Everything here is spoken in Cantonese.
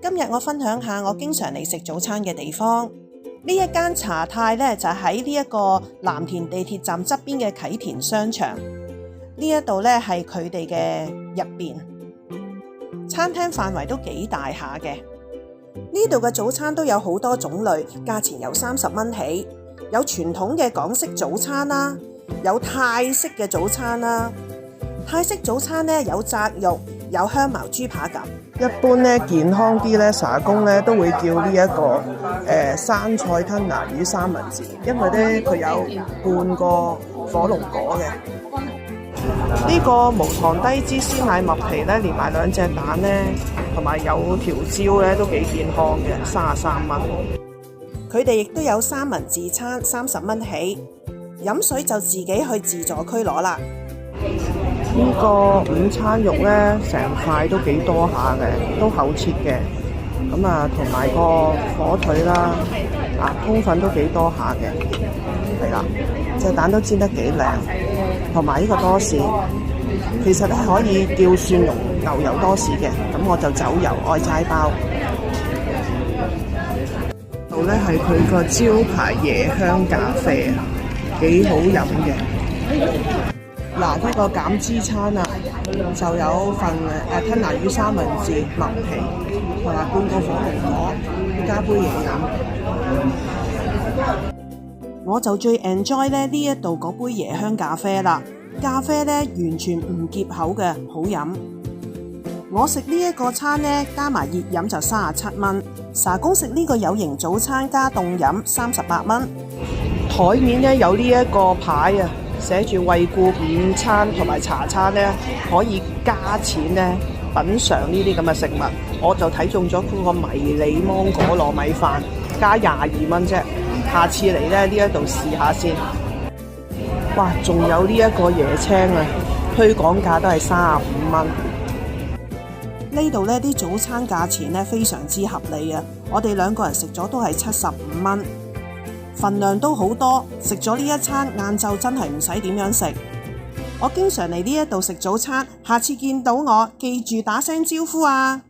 今日我分享下我經常嚟食早餐嘅地方。呢一間茶太呢，就喺呢一個藍田地鐵站側邊嘅啟田商場。呢一度呢，係佢哋嘅入邊，餐廳範圍都幾大下嘅。呢度嘅早餐都有好多種類，價錢由30蚊起，有傳統嘅港式早餐啦，有泰式嘅早餐啦。泰式早餐呢，有炸肉，有香茅豬扒咁。一般咧健康啲咧，茶工咧都會叫呢一個生菜吞拿魚三文治，因為咧佢有半個火龍果嘅。呢個無糖低脂鮮奶麥皮咧，連埋2隻蛋咧，同埋有條蕉咧，都幾健康嘅，33蚊。佢哋亦都有三文治餐，30蚊起。飲水就自己去自助區攞啦。呢個午餐肉咧，成塊都幾多下嘅，都厚切嘅。咁啊，同埋個火腿啦，通粉都幾多下嘅，係啦，隻蛋都煎得幾靚。同埋呢個多士，其實咧可以叫蒜蓉牛油多士嘅，咁我就走油愛齋包。度咧係佢個招牌椰香咖啡啊，幾好飲嘅。嗱，呢個減脂餐啊，就有份吞拿魚三文治、麥皮同埋半個火龍果，加杯嘢飲。我就最 enjoy 咧呢一度嗰杯椰香咖啡啦，咖啡咧完全唔澀口嘅，好飲。我食呢一個餐咧，加埋熱飲就37蚊。茶公食呢個有型早餐加凍飲38蚊。台面咧有呢一個牌啊，寫住惠顧午餐同埋茶餐咧，可以加錢咧品嚐呢啲咁嘅食物。我就睇中咗嗰個迷你芒果糯米飯，加22蚊啫。下次嚟咧呢一度試下先。哇，仲有呢一個椰青啊，推廣價都係35蚊。呢度呢啲早餐價錢呢非常之合理啊！我哋2個人食咗都係75蚊，份量都好多。食咗呢一餐，晏晝真係唔使點樣食。我經常嚟呢一度食早餐，下次見到我記住打聲招呼啊！